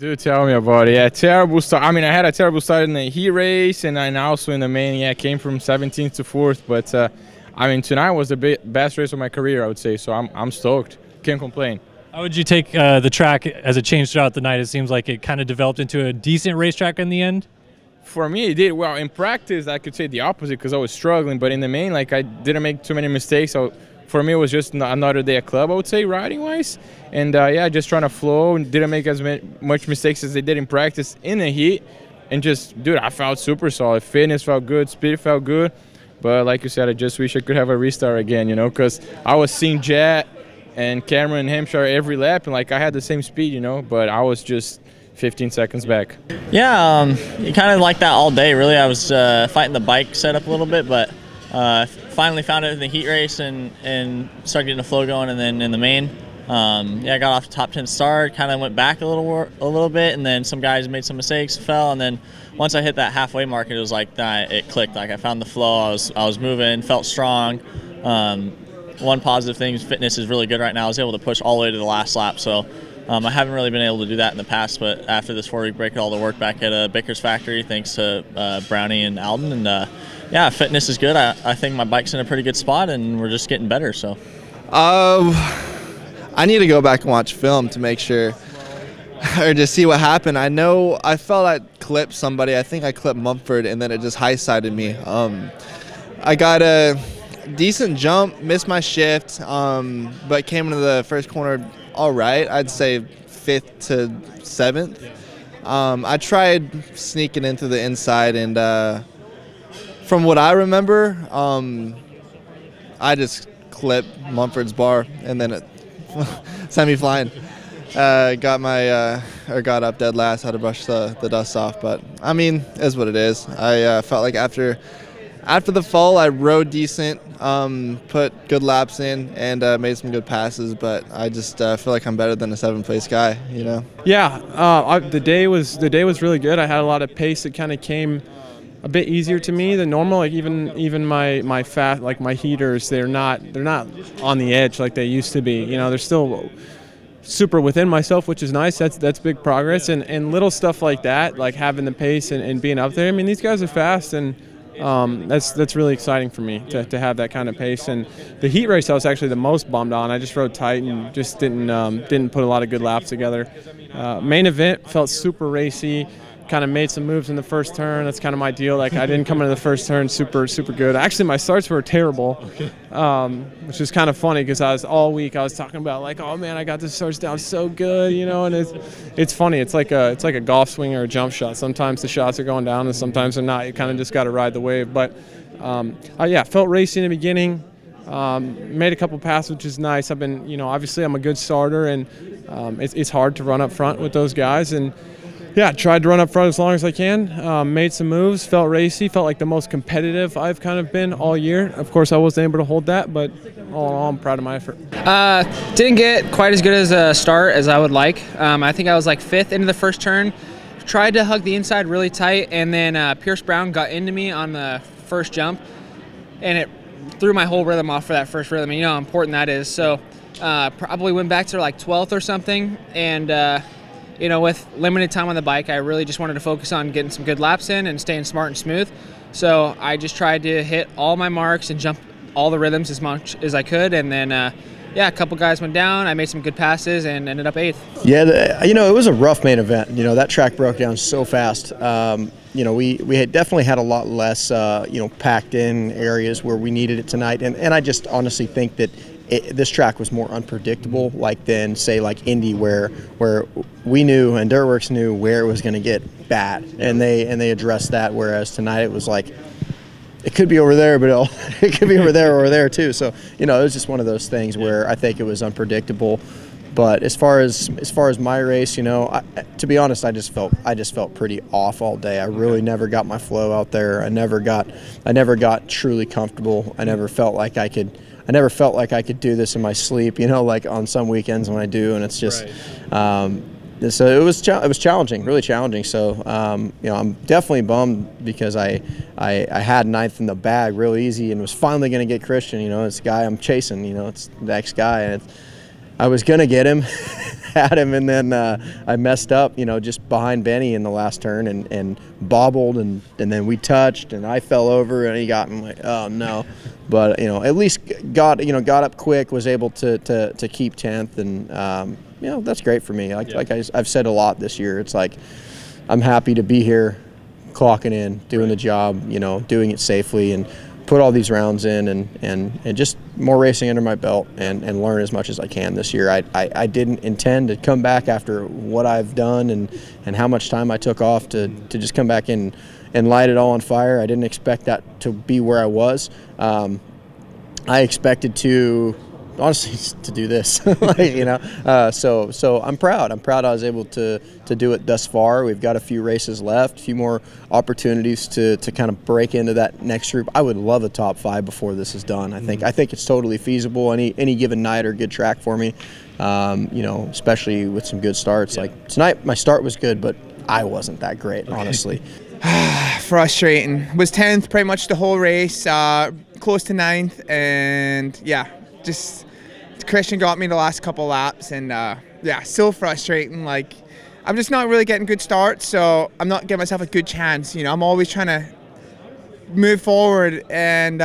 Dude, tell me about it. Yeah, terrible start. I mean, I had a terrible start in the heat race, and then also in the main. Yeah, came from 17th to 4th. But I mean, tonight was the best race of my career, I would say. So I'm stoked. Can't complain. How would you take the track as it changed throughout the night? It seems like it kind of developed into a decent racetrack in the end. For me, it did. Well, in practice, I could say the opposite because I was struggling. But in the main, like, I didn't make too many mistakes. So for me, it was just another day at club, I would say, riding-wise. And, yeah, just trying to flow and didn't make as much mistakes as they did in practice in the heat. And just, dude, I felt super solid. Fitness felt good. Speed felt good. But like you said, I just wish I could have a restart again, you know, because I was seeing Jet and Cameron and Hampshire every lap. And, like, I had the same speed, you know, but I was just 15 seconds back. Yeah, you kind of like that all day, really. I was fighting the bike setup a little bit, but finally found it in the heat race and started getting the flow going, and then in the main. Yeah, I got off the top 10 start, kind of went back a little bit, and then some guys made some mistakes, fell, and then once I hit that halfway mark, it was like that. It clicked. Like I found the flow. I was moving, felt strong. One positive thing is fitness is really good right now. I was able to push all the way to the last lap, so I haven't really been able to do that in the past. But after this 4-week break, all the work back at Bicker's factory, thanks to Brownie and Alden, and yeah, fitness is good. I think my bike's in a pretty good spot, and we're just getting better. So. I need to go back and watch film to make sure, or to see what happened. I know I felt I clipped somebody. I think I clipped Mumford, and then it just high-sided me. I got a decent jump, missed my shift, but came into the first corner all right. I'd say 5th to 7th. I tried sneaking into the inside, and from what I remember, I just clipped Mumford's bar, and then it sent me flying. Got up dead last. Had to brush the dust off, but I mean, is what it is. I felt like after the fall, I rode decent, put good laps in, and made some good passes. But I just feel like I'm better than a 7th place guy, you know. Yeah, the day was really good. I had a lot of pace. It kind of came a bit easier to me than normal. Like even my fat, like my heaters, they're not on the edge like they used to be. You know, they're still super within myself, which is nice. That's big progress. And little stuff like that, like having the pace and being up there. I mean, these guys are fast, and that's really exciting for me to have that kind of pace. And the heat race, I was actually the most bummed on. I just rode tight and just didn't put a lot of good laps together. Main event felt super racy. Kind of made some moves in the first turn. That's kind of my deal. Like I didn't come into the first turn super good. Actually, my starts were terrible, which is kind of funny because all week I was talking about like, oh man, I got the starts down so good, you know. And it's funny. It's like a golf swing or a jump shot. Sometimes the shots are going down and sometimes they're not. You kind of just got to ride the wave. But yeah, felt racy in the beginning. Made a couple passes, which is nice. I've been, you know, obviously I'm a good starter, and it's hard to run up front with those guys. And yeah, tried to run up front as long as I can. Made some moves, felt racy, felt like the most competitive I've kind of been all year. Of course, I wasn't able to hold that, but all in all, I'm proud of my effort. Didn't get quite as good as a start as I would like. I think I was like 5th into the first turn. Tried to hug the inside really tight, and then Pierce Brown got into me on the first jump, and it threw my whole rhythm off for that first rhythm. And you know how important that is. So probably went back to like 12th or something, and you know, with limited time on the bike, I really just wanted to focus on getting some good laps in and staying smart and smooth. So I just tried to hit all my marks and jump all the rhythms as much as I could. And then, yeah, a couple guys went down. I made some good passes and ended up 8th. Yeah, you know, it was a rough main event. You know, that track broke down so fast. You know, we had definitely had a lot less, you know, packed in areas where we needed it tonight. And I just honestly think that this track was more unpredictable, like than say like Indy, where we knew and Dirtworks knew where it was going to get bad, and they addressed that. Whereas tonight it was like it could be over there, but it could be over there too. So you know, it was just one of those things where I think it was unpredictable. But as far as my race, you know, to be honest, I just felt pretty off all day. I really never got my flow out there. I never got truly comfortable. I never felt like I could do this in my sleep, you know, like on some weekends when I do, and it's just, so it was challenging, really challenging. So, you know, I'm definitely bummed because I had 9th in the bag real easy and was finally going to get Christian, you know, it's a guy I'm chasing, you know, it's the next guy, and I was going to get him. had him, and then I messed up, just behind Benny in the last turn and bobbled, and then we touched, and I fell over, and he got me. I'm like, oh no. But at least got up quick, was able to keep 10th, and that's great for me. Like I've said a lot this year. It's like I'm happy to be here, clocking in, doing the job, doing it safely, and put all these rounds in, and just more racing under my belt, and learn as much as I can this year. I didn't intend to come back after what I've done and how much time I took off to just come back in and light it all on fire. I didn't expect that to be where I was. I expected to, honestly, to do this, so I'm proud. I'm proud I was able to do it thus far. We've got a few races left, a few more opportunities to kind of break into that next group. I would love a top 5 before this is done. I think it's totally feasible. Any given night or good track for me, especially with some good starts. Like tonight, my start was good, but I wasn't that great, honestly. Frustrating. Was 10th pretty much the whole race, close to 9th, and just Christian got me the last couple laps, and so frustrating. Like, I'm just not really getting good starts, so I'm not giving myself a good chance. I'm always trying to move forward, and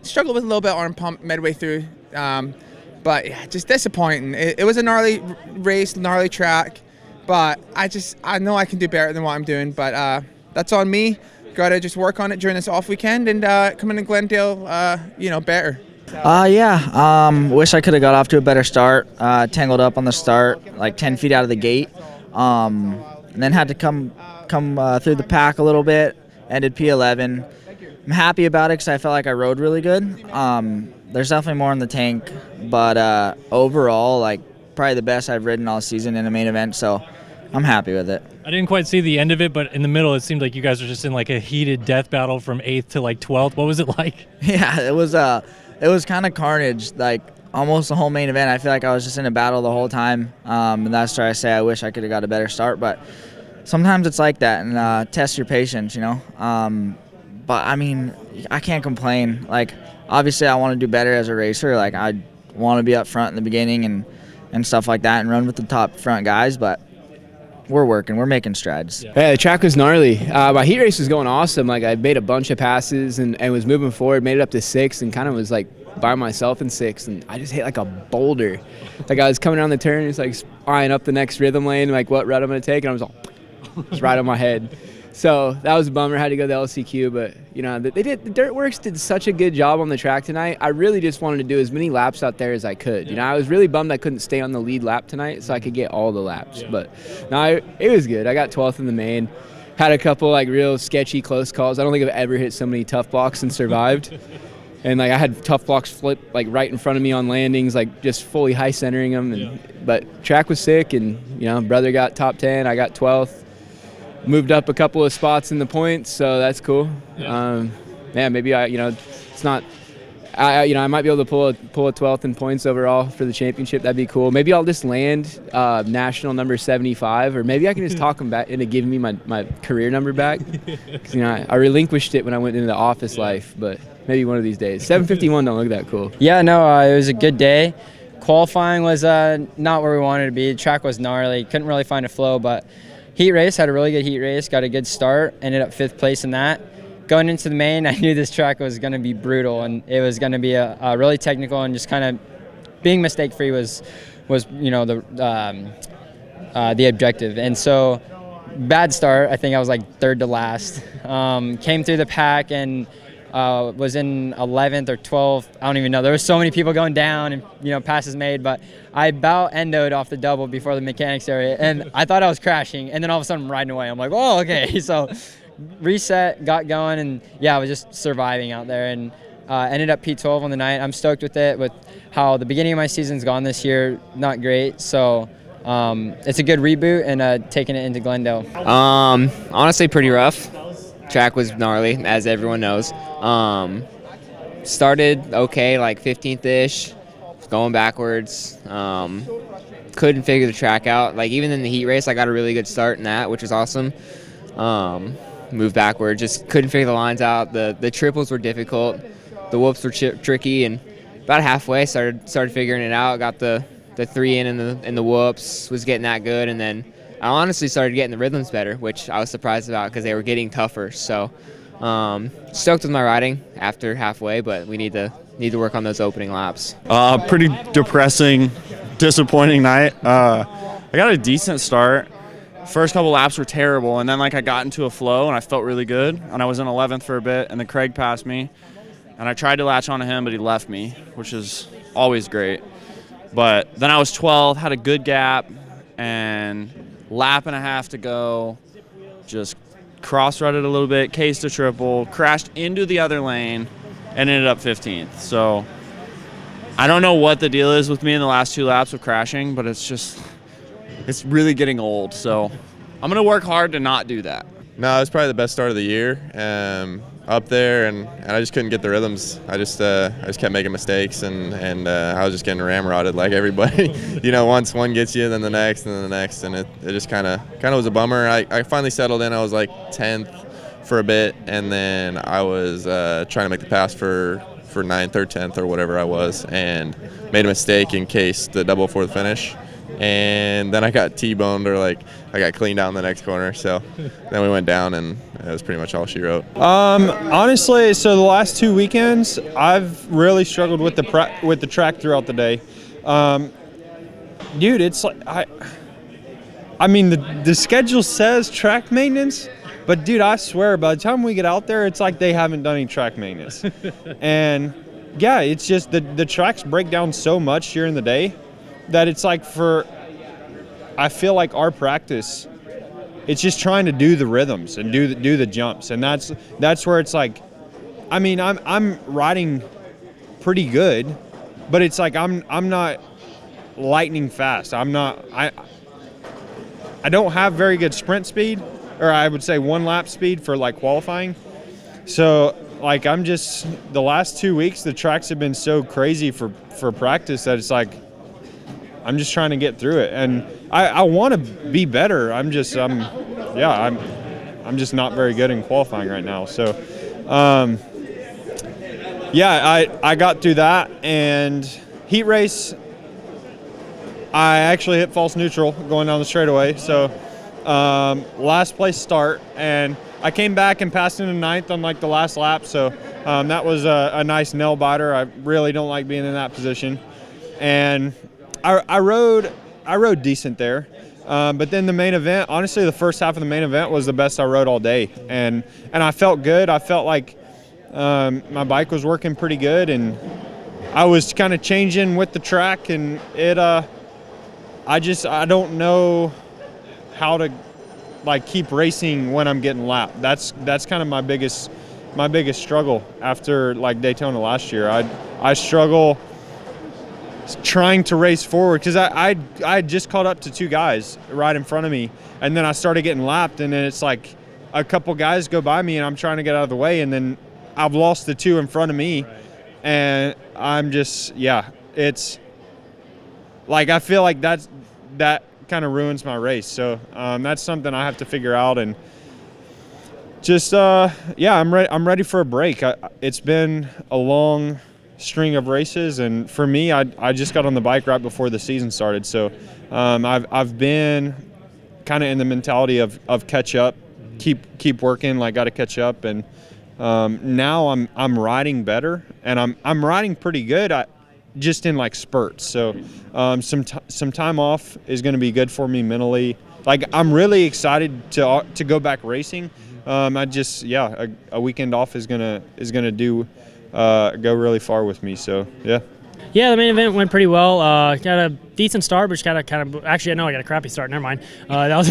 struggled with a little bit on pump midway through, but just disappointing. It was a gnarly race, gnarly track, but I know I can do better than what I'm doing, but that's on me. Got to just work on it during this off weekend, and come into Glendale, better. Wish I could have got off to a better start. Tangled up on the start, like 10 feet out of the gate, and then had to come through the pack a little bit. Ended P11. I'm happy about it because I felt like I rode really good. There's definitely more in the tank, but overall, like, probably the best I've ridden all season in a main event, so I'm happy with it. I didn't quite see the end of it, but in the middle, it seemed like you guys were just in like a heated death battle from 8th to like 12th. What was it like? Yeah, it was kind of carnage, like almost the whole main event. I feel like I was just in a battle the whole time, and that's why I say I wish I could have got a better start, but sometimes it's like that, and test your patience, But, I mean, I can't complain. Like, obviously I want to do better as a racer. Like, I want to be up front in the beginning and stuff like that and run with the top front guys, but we're working. We're making strides. Yeah, the track was gnarly. My heat race was going awesome. Like, I made a bunch of passes and was moving forward, made it up to 6th, and kind of was, like, by myself in 6th, and I just hit, like, a boulder. Like, I was coming around the turn, just, like, eyeing up the next rhythm lane, like, what route I'm going to take, and I was all just right on my head. So that was a bummer. I had to go to the LCQ, but the Dirt Works did such a good job on the track tonight. I really just wanted to do as many laps out there as I could. I was really bummed I couldn't stay on the lead lap tonight, so I could get all the laps. Yeah. But no, it was good. I got 12th in the main. Had a couple like real sketchy close calls. I don't think I've ever hit so many tough blocks and survived. And like I had tough blocks flip like right in front of me on landings, like just fully high centering them. But track was sick, and brother got top 10. I got 12th. Moved up a couple of spots in the points, so that's cool. Maybe it's not. I might be able to pull a 12th in points overall for the championship. That'd be cool. Maybe I'll just land national number 75, or maybe I can just talk them back into giving me my career number back. 'Cause, I relinquished it when I went into the office life, but maybe one of these days. 751 don't look that cool. Yeah, no, it was a good day. Qualifying was not where we wanted to be. The track was gnarly. Couldn't really find a flow, but heat race, had a really good heat race, got a good start, ended up 5th place in that. Going into the main, I knew this track was going to be brutal, and it was going to be a really technical, and just kind of being mistake-free was the objective. And so, bad start. I think I was like 3rd to last. Came through the pack and was in 11th or 12th. I don't even know. There was so many people going down and passes made, but I about endoed off the double before the mechanics area, and I thought I was crashing, and then all of a sudden I'm riding away. I'm like, oh, okay. So reset, got going, and I was just surviving out there, and ended up P12 on the night. I'm stoked with it, with how the beginning of my season's gone this year. Not great, so it's a good reboot, and taking it into Glendale. Honestly, pretty rough. Track was gnarly, as everyone knows. Started okay, like 15th-ish, going backwards. Couldn't figure the track out. Like, even in the heat race, I got a really good start in that, which was awesome. Moved backward, just couldn't figure the lines out. The triples were difficult. The whoops were tricky, and about halfway started figuring it out. Got the the 3 in the whoops, was getting that good, and then I honestly started getting the rhythms better, which I was surprised about because they were getting tougher. So stoked with my riding after halfway, but we need to work on those opening laps. Pretty depressing, disappointing night. I got a decent start. First couple laps were terrible, and then like I got into a flow and I felt really good, and I was in 11th for a bit, and then Craig passed me, and I tried to latch onto him, but he left me, which is always great. But then I was 12th, had a good gap, and lap and a half to go, just cross-rutted a little bit, cased a triple, crashed into the other lane, and ended up 15th. So I don't know what the deal is with me in the last 2 laps of crashing, but it's really getting old. So I'm going to work hard to not do that. No, it was probably the best start of the year up there, and I just couldn't get the rhythms. I just kept making mistakes, and I was just getting ramrodded like everybody. You know, once one gets you, then the next, and then the next, and it just kind of was a bummer. I finally settled in. I was like 10th for a bit, and then I was trying to make the pass for 9th or 10th or whatever I was, and made a mistake in case the double for the finish. And then I got T-boned, or like I got cleaned out in the next corner. So then we went down, and that was pretty much all she wrote. Honestly, so the last 2 weekends, I've really struggled with the track throughout the day. Dude, it's like I mean the schedule says track maintenance, but dude, I swear by the time we get out there, it's like they haven't done any track maintenance. And yeah, it's just the tracks break down so much during the day that it's like I feel like our practice, it's just trying to do the rhythms and do the jumps, and that's where it's like, I mean, I'm riding pretty good, but it's like I'm not lightning fast. I don't have very good sprint speed, or I would say 1 lap speed for like qualifying. So like the last 2 weeks the tracks have been so crazy for practice that it's like I'm just trying to get through it, and I want to be better. I'm just not very good in qualifying right now. So I got through that, and heat race I actually hit false neutral going down the straightaway. So last place start, and I came back and passed into 9th on like the last lap. So that was a nice nail biter. I really don't like being in that position, and I rode decent there, but then the main event, honestly, the first half of the main event was the best I rode all day, and I felt good. I felt like my bike was working pretty good, and I was kind of changing with the track, and I don't know how to like keep racing when I'm getting lapped. That's kind of my biggest struggle after like Daytona last year. I struggle trying to race forward because I just caught up to 2 guys right in front of me, and then I started getting lapped, and then it's like a couple guys go by me and I'm trying to get out of the way, and then I've lost the 2 in front of me, and I'm just, it's like I feel like that kind of ruins my race. So that's something I have to figure out, and just I'm ready for a break. It's been a long string of races, and for me, I just got on the bike right before the season started, so I've been kind of in the mentality of catch up, keep working, like got to catch up, and now I'm riding better, and I'm riding pretty good, just in like spurts. So some time off is going to be good for me mentally. Like I'm really excited to go back racing. A weekend off is gonna do. Go really far with me, so yeah. Yeah, the main event went pretty well. Got a decent start, but just got actually, no, I got a crappy start. Never mind. That was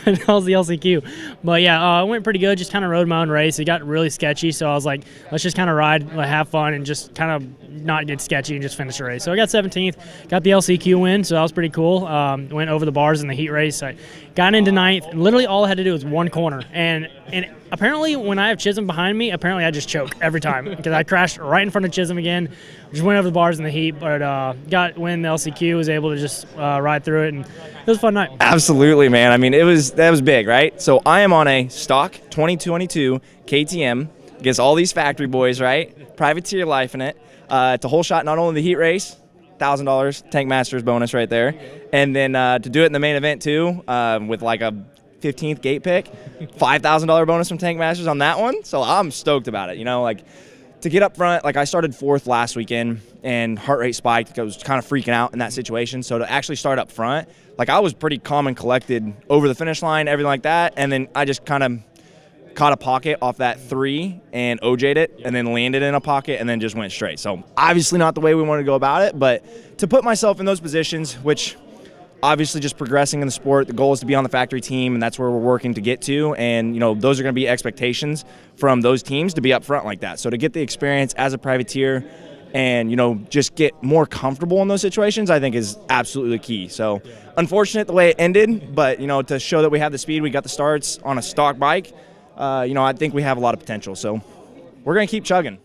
that was the LCQ. But yeah, it went pretty good. Just kind of rode my own race. It got really sketchy, so I was like, let's just kind of ride, have fun, and just kind of not get sketchy and just finish the race. So I got 17th, got the LCQ win, so that was pretty cool. Went over the bars in the heat race. I got into 9th, and literally all I had to do was 1 corner. And apparently when I have Chisholm behind me, apparently I just choke every time because I crashed right in front of Chisholm again. Just went over the bars in the heat, but win the LCQ, was able to just ride through it, and it was a fun night. Absolutely, man. I mean, that was big, right? So I am on a stock 2022 KTM against all these factory boys, right? Privateer life in it. It's a whole shot, not only the heat race, $1,000 Tank Masters bonus right there. And then to do it in the main event too, with like a 15th gate pick, $5,000 bonus from Tank Masters on that one. So I'm stoked about it. You know, like to get up front, like I started 4th last weekend and heart rate spiked. I was kind of freaking out in that situation. So to actually start up front, like I was pretty calm and collected over the finish line, everything like that. And then I just kind of caught a pocket off that 3 and OJ'd it and then landed in a pocket and then just went straight. So obviously not the way we wanted to go about it, but to put myself in those positions, which obviously just progressing in the sport, the goal is to be on the factory team, and that's where we're working to get to. And, you know, those are going to be expectations from those teams to be up front like that. So to get the experience as a privateer and, you know, just get more comfortable in those situations, I think is absolutely key. So unfortunate the way it ended, but, you know, to show that we have the speed, we got the starts on a stock bike, you know, I think we have a lot of potential. So we're going to keep chugging.